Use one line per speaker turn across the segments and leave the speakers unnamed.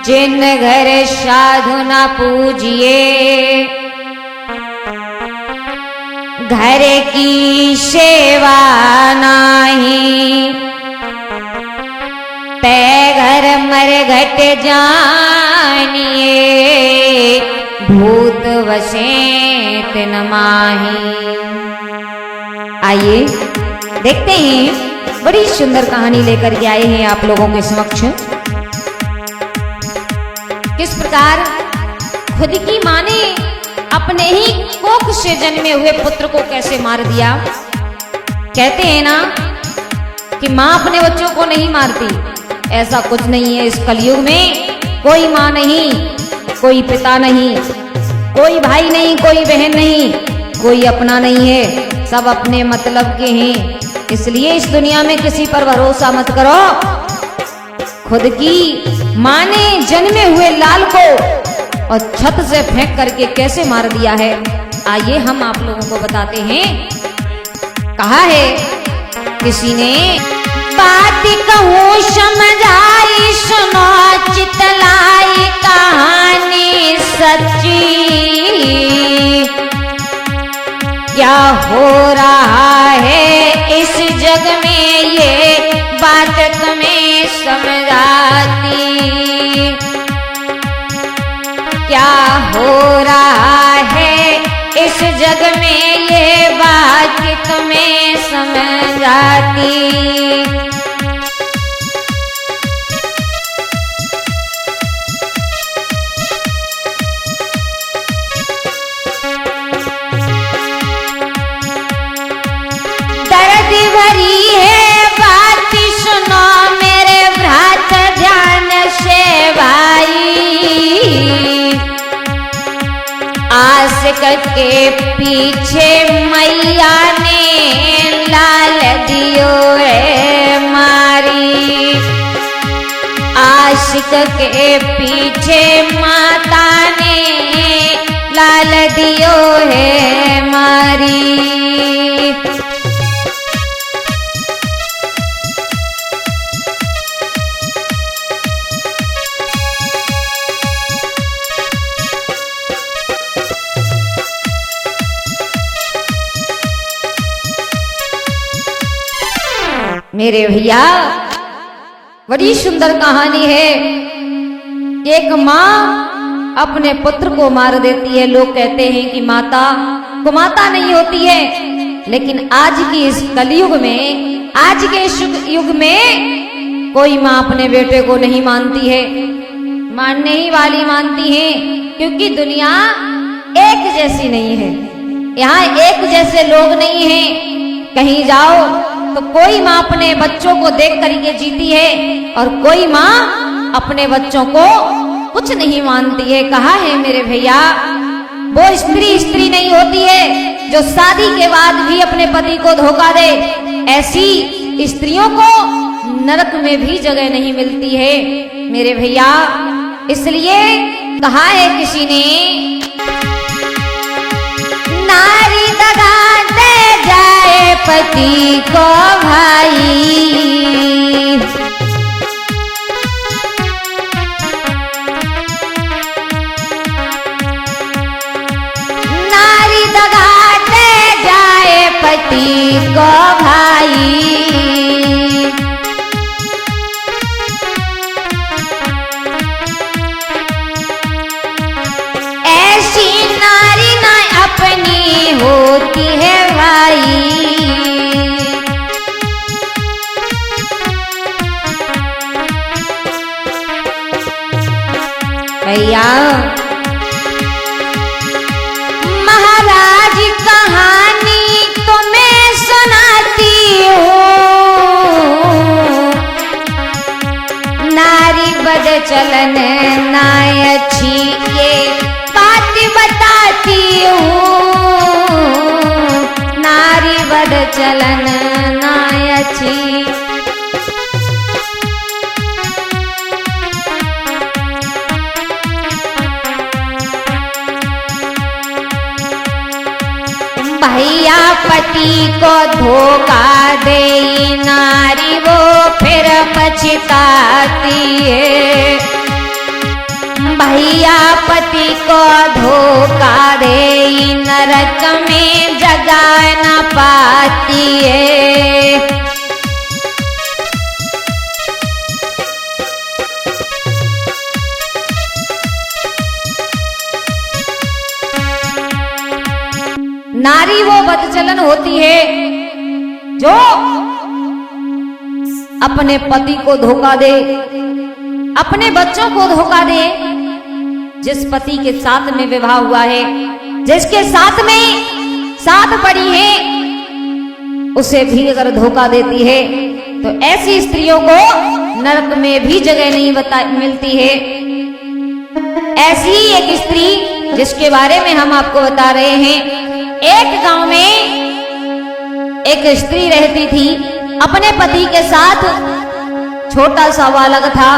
जिन घर साधु न पूजिए, घर की सेवा नाही, ते घर मर घट जानिए, भूत वसे तिन माही। आइए देखते हैं, बड़ी सुंदर कहानी लेकर के आए हैं आप लोगों के समक्ष। किस प्रकार खुद की मां ने अपने ही कोख से जन्मे हुए पुत्र को कैसे मार दिया। कहते हैं ना कि मां अपने बच्चों को नहीं मारती, ऐसा कुछ नहीं है। इस कलयुग में कोई मां नहीं, कोई पिता नहीं, कोई भाई नहीं, कोई बहन नहीं, कोई अपना नहीं है, सब अपने मतलब के हैं। इसलिए इस दुनिया में किसी पर भरोसा मत करो। खुद की मां ने जन्मे हुए लाल को और छत से फेंक करके कैसे मार दिया है, आइए हम आप लोगों को बताते हैं। कहा है किसी ने, बात कहूं समझाई सुनो चितलाई कहानी सच्ची, क्या हो रहा है इस जग में ये बात तुम्हें समझाती, क्या हो रहा है इस जग में ये बात तुम्हें समझाती। दर्द भरी है बात सुनो मेरे भ्रात ध्यान से भाई, आशिक के पीछे मैया ने लाल दियो है मारी, आशिक के पीछे माता ने लाल दियो है मारी। मेरे भैया बड़ी सुंदर कहानी है। एक माँ अपने पुत्र को मार देती है। लोग कहते हैं कि माता कुमाता नहीं होती है, लेकिन आज की इस कलयुग में, आज के इस युग में कोई माँ अपने बेटे को नहीं मानती है, मानने ही वाली मानती है, क्योंकि दुनिया एक जैसी नहीं है। यहाँ एक जैसे लोग नहीं हैं। कहीं जाओ तो कोई माँ अपने बच्चों को देख करके जीती है और कोई माँ अपने बच्चों को कुछ नहीं मानती है। कहा है मेरे भैया, वो स्त्री नहीं होती है जो शादी के बाद भी अपने पति को धोखा दे। ऐसी स्त्रियों को नरक में भी जगह नहीं मिलती है मेरे भैया। इसलिए कहा है किसी ने, नारी दगा दे जाए पति को भाई, नारी दगा दे जाए पति को भाई, ऐसी नारी ना अपनी होती है भाई। भैया महाराज कहानी तुम्हें सुनाती हूँ, नारी बद चलन ना अच्छी ये बात बताती हूँ, नारी बद चलन ना अच्छी। भैया पति को धोखा दे नारी वो फिर पछताती है, भैया पति को धोखा दे नरक में जगह न पाती है। नारी वो बदचलन होती है जो अपने पति को धोखा दे, अपने बच्चों को धोखा दे। जिस पति के साथ में विवाह हुआ है, जिसके साथ में साथ पड़ी है, उसे भी अगर धोखा देती है तो ऐसी स्त्रियों को नरक में भी जगह नहीं मिलती है। ऐसी ही एक स्त्री जिसके बारे में हम आपको बता रहे हैं। एक गांव में एक स्त्री रहती थी अपने पति के साथ। छोटा सा बालक था,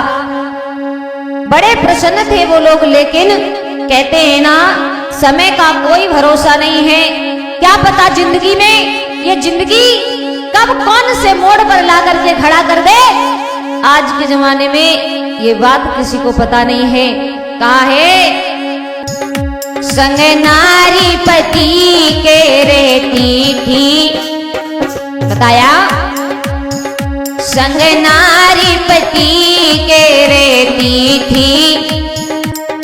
बड़े प्रसन्न थे वो लोग, लेकिन कहते हैं ना, समय का कोई भरोसा नहीं है। क्या पता जिंदगी में ये जिंदगी कब कौन से मोड़ पर ला करके खड़ा कर दे। आज के जमाने में ये बात किसी को पता नहीं है। कहा है संग नारी पति के रहती थी, बताया संग नारी पति के रहती थी,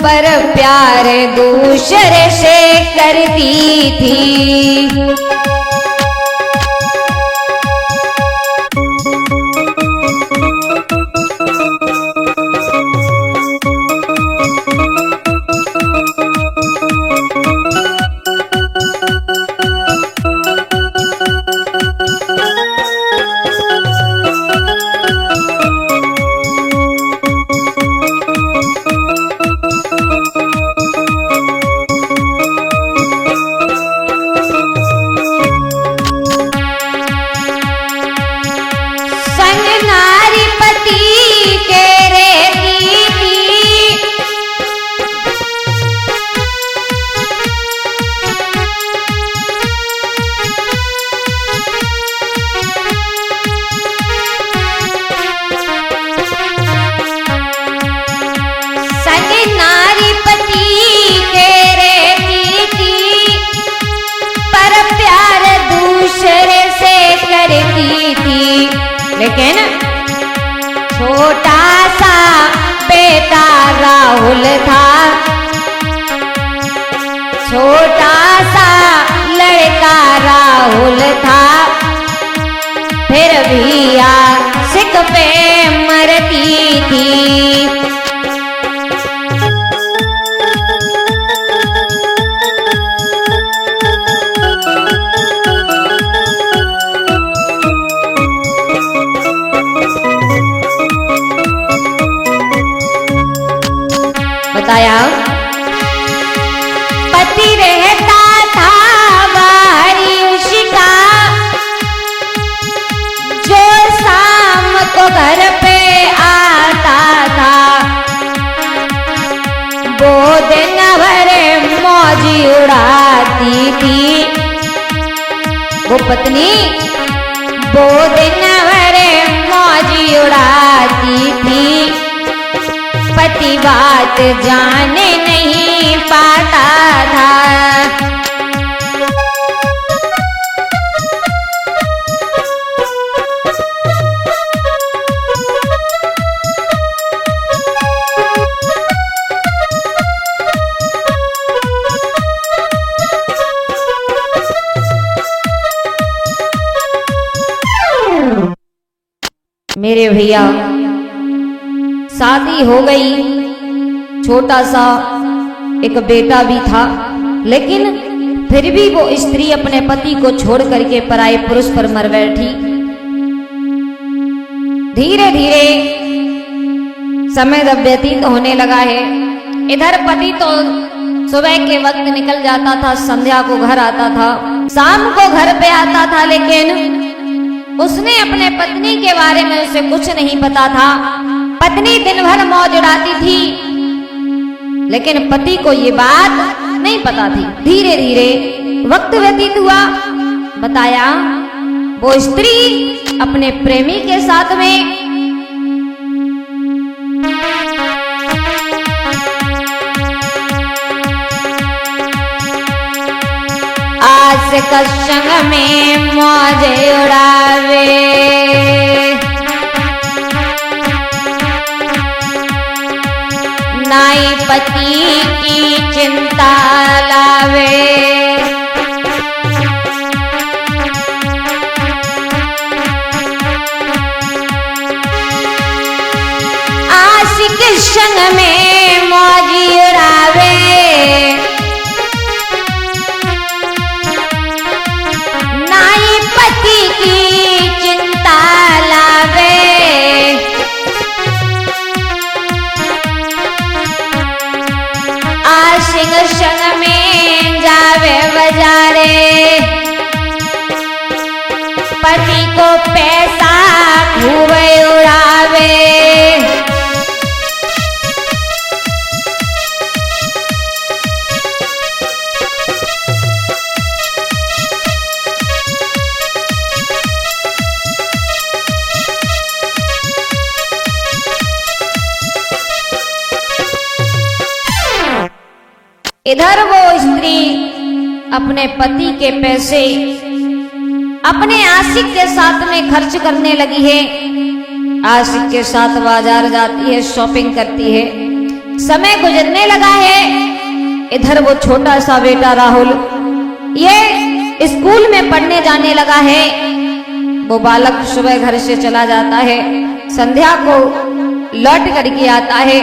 पर प्यार दूसरे से करती थी। लेकिन छोटा सा बेटा राहुल था, छोटा सा लड़का राहुल था, फिर भी आशिक पे मरती थी। बताया पति रहता था बाहरी उसका, जो शाम को घर पे आता था, वो दिन भर मौज उड़ाती थी। वो पत्नी वो दिन भर मौज उड़ाती थी, पति बात जाने नहीं पाता था। मेरे भैया शादी हो गई, छोटा सा एक बेटा भी था, लेकिन फिर भी वो स्त्री अपने पति को छोड़ करके पराये पुरुष पर मर बैठी। धीरे धीरे समय व्यतीत होने लगा है। इधर पति तो सुबह के वक्त निकल जाता था, संध्या को घर आता था, शाम को घर पे आता था, लेकिन उसने अपने पत्नी के बारे में उसे कुछ नहीं पता था। पत्नी दिन भर मौज उड़ाती थी, लेकिन पति को ये बात नहीं पता थी। धीरे धीरे वक्त व्यतीत हुआ। बताया वो स्त्री अपने प्रेमी के साथ में आशिक संग में मौज उड़ावे। नाई पति की चिंता लावे। आशिक संग में मौज उड़ावे। नाई पति की चिंता लावे। आशिक संग में जावे बाजारे। पति को पैसा खूब उड़ावे। इधर वो स्त्री अपने पति के पैसे अपने आशिक के साथ में खर्च करने लगी है। आशिक के साथ बाजार जाती है, शॉपिंग करती है। समय गुजरने लगा है। इधर वो छोटा सा बेटा राहुल ये स्कूल में पढ़ने जाने लगा है। वो बालक सुबह घर से चला जाता है, संध्या को लौट करके आता है।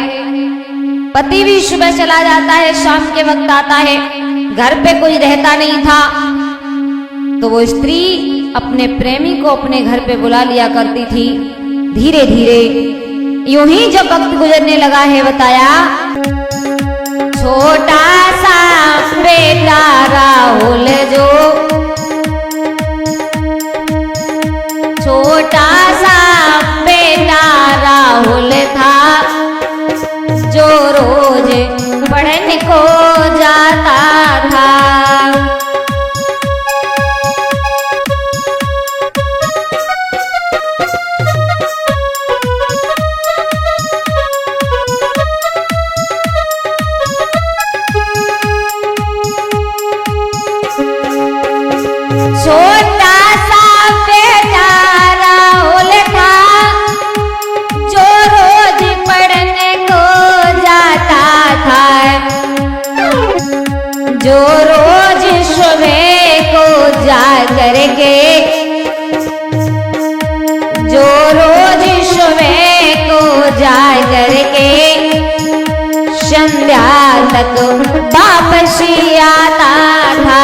पति भी सुबह चला जाता है, शाम के वक्त आता है। घर पे कोई रहता नहीं था, तो वो स्त्री अपने प्रेमी को अपने घर पे बुला लिया करती थी। धीरे धीरे यूं ही जब वक्त गुजरने लगा है, बताया छोटा सा बेटा राहुल जो छोटा सा बेटा राहुल था, जो रोज पढ़ने को जाता था। छोटा सा बेटा राहुल था, जो रोज पढ़ने को जाता था। जो रोज सुबह को जा करके जो रोज सुबह को जा करके संध्या तक वापस आता था।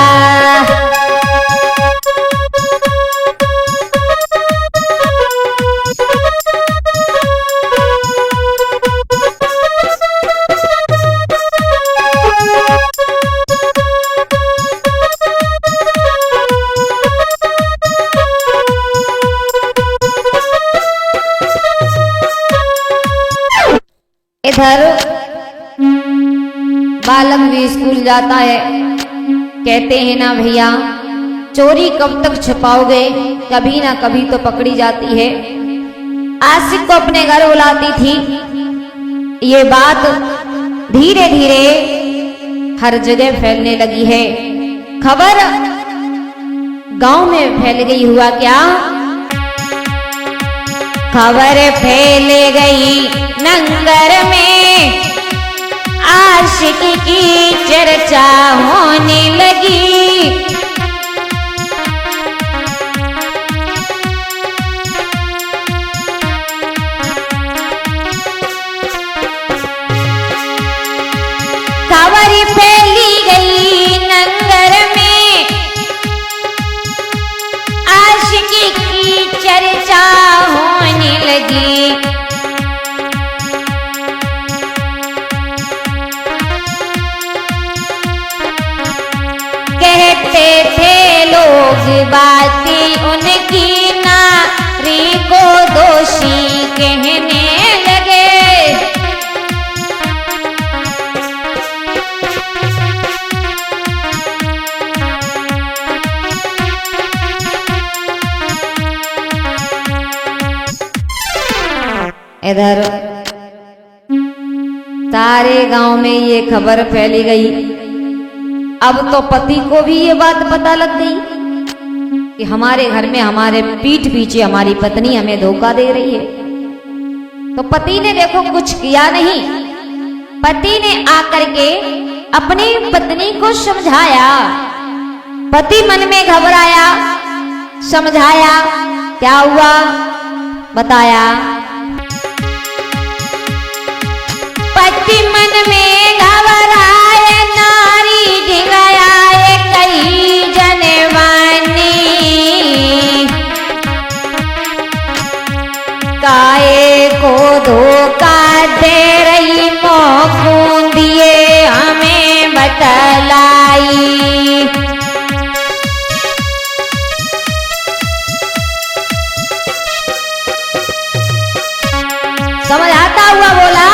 इधर बालक भी स्कूल जाता है। कहते हैं ना भैया, चोरी कब तक छुपाओगे, कभी ना कभी तो पकड़ी जाती है। आशिक को अपने घर बुलाती थी। ये बात धीरे धीरे हर जगह फैलने लगी है। खबर गांव में फैल गई। हुआ क्या? खबर फैल गई नंगर में, आशिक की चर्चा होने लगी। खबर फैली गई नंगर में, आशिक की चर्चा होने लगी। कहते थे लोग बातें उनकी, नारी को दोषी कहने लगे। इधर सारे गांव में ये खबर फैली गई। अब तो पति को भी ये बात पता लग गई कि हमारे घर में हमारे पीठ पीछे हमारी पत्नी हमें धोखा दे रही है। तो पति ने देखो कुछ किया नहीं, पति ने आकर के अपनी पत्नी को समझाया। पति मन में घबराया, समझाया, क्या हुआ बताया। पति मन में घबराए, नारी ढिंगाए कई जनवानी, काहे को धोखा दे रही मोह दिए हमें बतलाई। समझ आता हुआ बोला,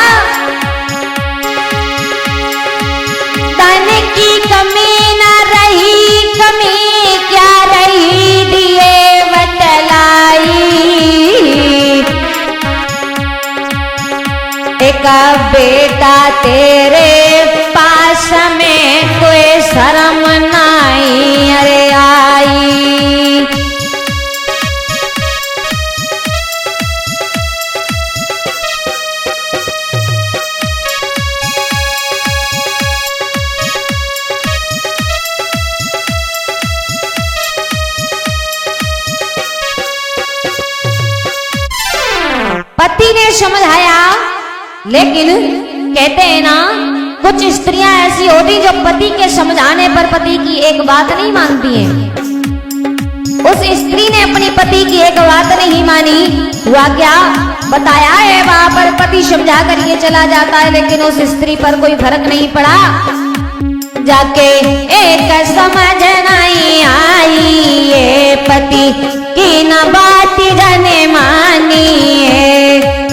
धन की कमी न रही, कमी क्या रही दिए बतलाई। एक बेटा तेरे पास में कोई शर्म नहीं अरे आई। पति ने समझाया, लेकिन कहते हैं ना कुछ स्त्रियां ऐसी होती जो पति के समझाने पर पति की एक बात नहीं मानती हैं। उस स्त्री ने अपनी पति की एक बात नहीं मानी। हुआ क्या बताया है, वहां पर पति समझा कर ये चला जाता है, लेकिन उस स्त्री पर कोई फर्क नहीं पड़ा। जाके एक समझ नहीं आई, ये पति की न बात जाने मानी है।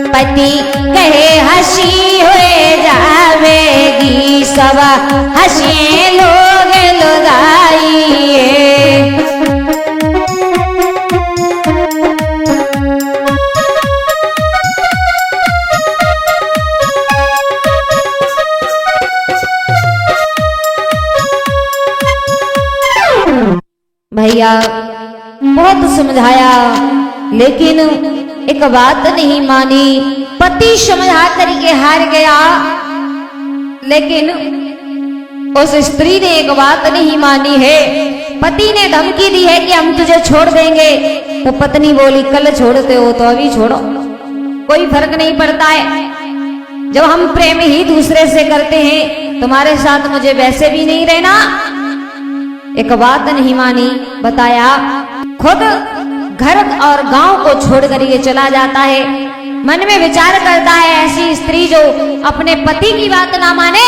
पति कहे हंसी हुए जावेगी, सब हंसी लोग लगाइए। भैया बहुत समझाया, लेकिन एक बात नहीं मानी। पति समझा करके हार गया, लेकिन उस स्त्री ने एक बात नहीं मानी है। पति ने धमकी दी है कि हम तुझे छोड़ देंगे, तो पत्नी बोली कल छोड़ते हो तो अभी छोड़ो, कोई फर्क नहीं पड़ता है। जब हम प्रेम ही दूसरे से करते हैं, तुम्हारे साथ मुझे वैसे भी नहीं रहना। एक बात नहीं मानी, बताया खुद घर और गांव को छोड़कर ये चला जाता है। मन में विचार करता है, ऐसी स्त्री जो अपने पति की बात ना माने,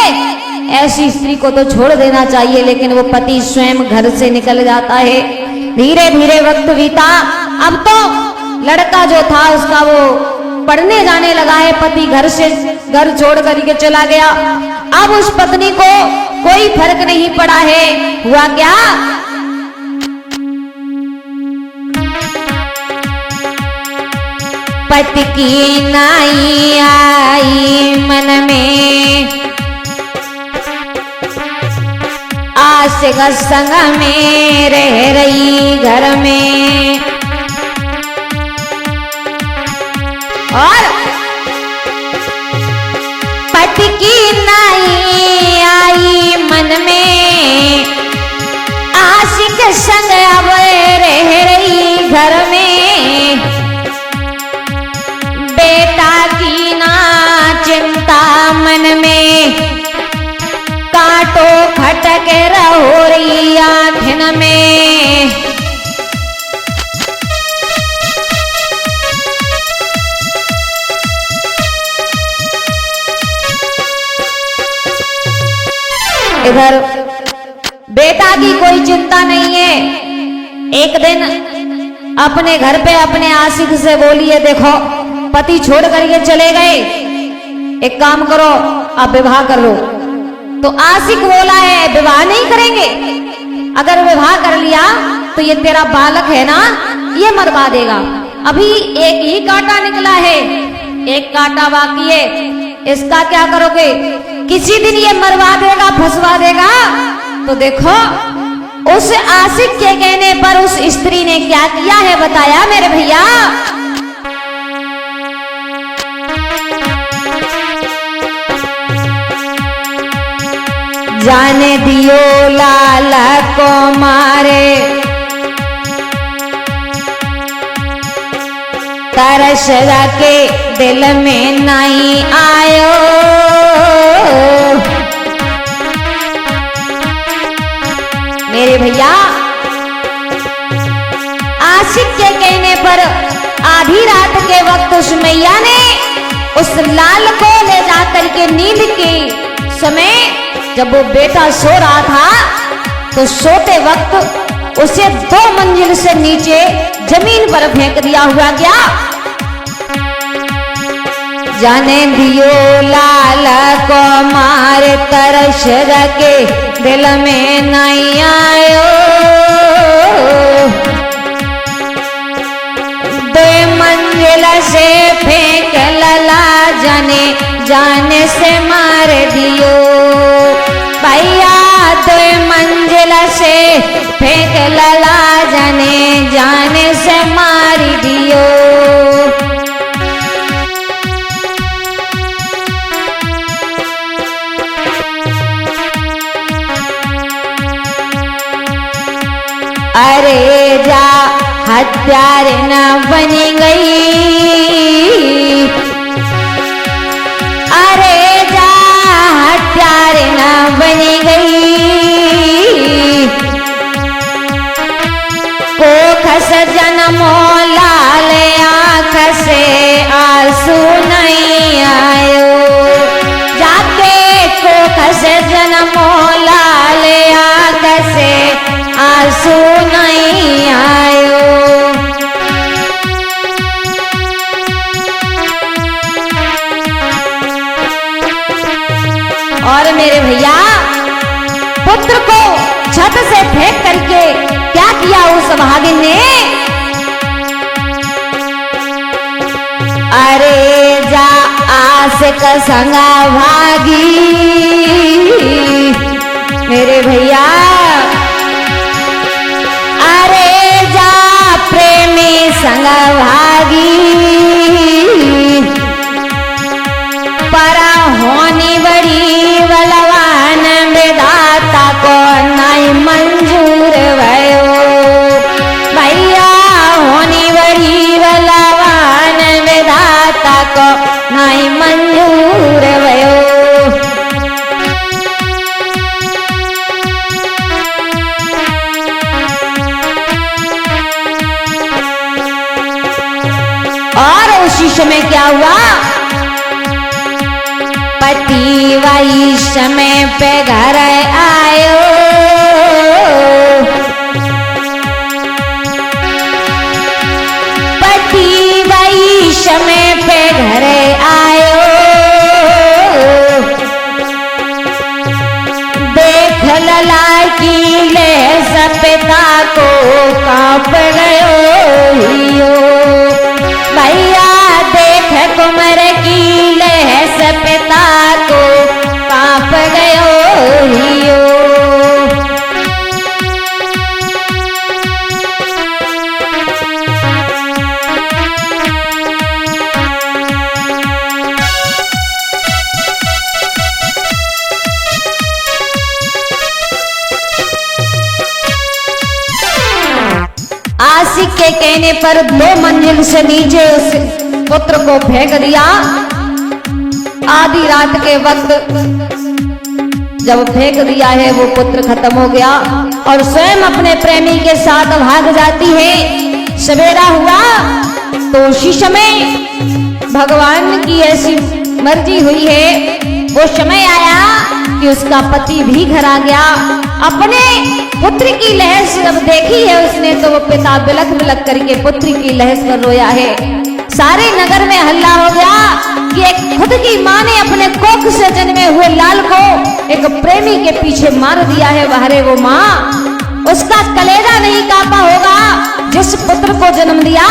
ऐसी स्त्री को तो छोड़ देना चाहिए। लेकिन वो पति स्वयं घर से निकल जाता है। धीरे धीरे वक्त बीता। अब तो लड़का जो था उसका वो पढ़ने जाने लगा है। पति घर छोड़ करके चला गया। अब उस पत्नी को कोई फर्क नहीं पड़ा है। हुआ क्या, पति की नाई आई मन में, आशिक संग में रह रही घर में। और पति की नाई आई मन में, आशिक संग अब रह रही घर में। बेटा की ना चिंता मन में, कांटो खटक रहो रही आँखन में। इधर बेटा की कोई चिंता नहीं है। एक दिन अपने घर पे अपने आशिक से बोली है, देखो पति छोड़ करके चले गए, एक काम करो आप विवाह कर लो। तो आशिक बोला है विवाह नहीं करेंगे, अगर विवाह कर लिया तो ये तेरा बालक है ना, ये मरवा देगा। अभी एक ही कांटा निकला है, एक कांटा बाकी है, इसका क्या करोगे? किसी दिन ये मरवा देगा, फंसवा देगा। तो देखो उस आशिक के कहने पर उस स्त्री ने क्या किया है बताया मेरे भैया। जाने दियो लाला को मारे, तरस के दिल में नहीं आयो। मेरे भैया आशिक के कहने पर आधी रात के वक्त उस मैया ने उस लाल को ले जाकर के नींद के समय जब वो बेटा सो रहा था तो सोते वक्त उसे 2 मंजिल से नीचे जमीन पर फेंक दिया हुआ गया। जाने दियो लाल को मारे, तरस के दिल में नहीं आयो। 2 मंजिल से फेंक लला, जाने से मार दियो भैया। 2 मंजिल से फेंक लला, जाने से मार दियो। अरे जा हत्यार न बनी गई, अरे जा हत्यार न बनी गई। कोखस जन्मो लाल, आँख से आंसू नहीं आयो। जाके कोखस जन्मो लाल, आँख से आंसू नहीं आयो। और मेरे भैया पुत्र को छत से फेंक करके क्या किया उस भागिन ने? अरे जा आशिक संगा भागी। मेरे भैया अरे जा प्रेमी संग भागी। परा होनी बड़ी बलवान, विधाता को नहीं मंजूर भयो। भैया होनी बड़ी बलवान, विधाता को नहीं मंजूर भयो। और उसी समय क्या हुआ? पति वही समय पे घर आयो। पति वही समय पे घर आयो। देख लला की लेस पिता को कांप गयो। भैया देख कुमर की लहस पिता को कांप गयो हियो। आशिक के कहने पर 2 मंजिल से नीचे उस पुत्र को फेंक दिया। आधी रात के वक्त जब फेंक दिया है वो पुत्र खत्म हो गया और स्वयं अपने प्रेमी के साथ भाग जाती है। सवेरा हुआ तो उसी समय भगवान की ऐसी मर्जी हुई है, वो समय आया कि उसका पति भी घर आ गया। अपने पुत्र की लहस जब देखी है उसने तो वो पिता बिलख बिलख करके पुत्री की लहस पर रोया है। सारे नगर में हल्ला हो गया कि एक खुद की माँ ने अपने कोख से जन्मे हुए लाल को एक प्रेमी के पीछे मार दिया है। बाहरे वो माँ, उसका कलेजा नहीं कांपा होगा जिस पुत्र को जन्म दिया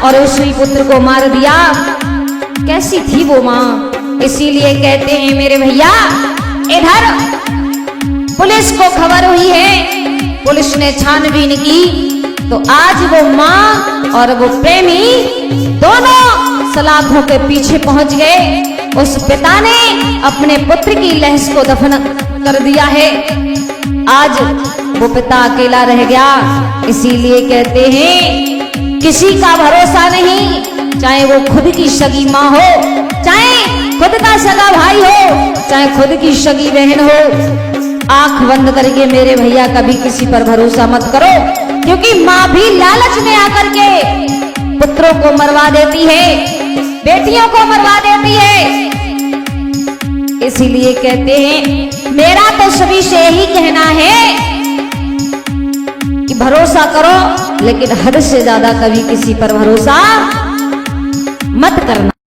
और उसी पुत्र को मार दिया, कैसी थी वो माँ। इसीलिए कहते हैं मेरे भैया, इधर पुलिस को खबर हुई है, पुलिस ने छानबीन की, तो आज वो माँ और वो प्रेमी दोनों सलाखों के पीछे पहुंच गए। उस पिता ने अपने पुत्र की लाश को दफन कर दिया है। आज वो पिता अकेला रह गया। इसीलिए कहते हैं किसी का भरोसा नहीं, चाहे वो खुद की सगी माँ हो, चाहे खुद का सगा भाई हो, चाहे खुद की सगी बहन हो। आंख बंद करके मेरे भैया कभी किसी पर भरोसा मत करो, क्योंकि माँ भी लालच में आकर के पुत्रों को मरवा देती है, बेटियों को मरवा देती है। इसीलिए कहते हैं मेरा तो सभी से यही कहना है कि भरोसा करो, लेकिन हद से ज्यादा कभी किसी पर भरोसा मत करना।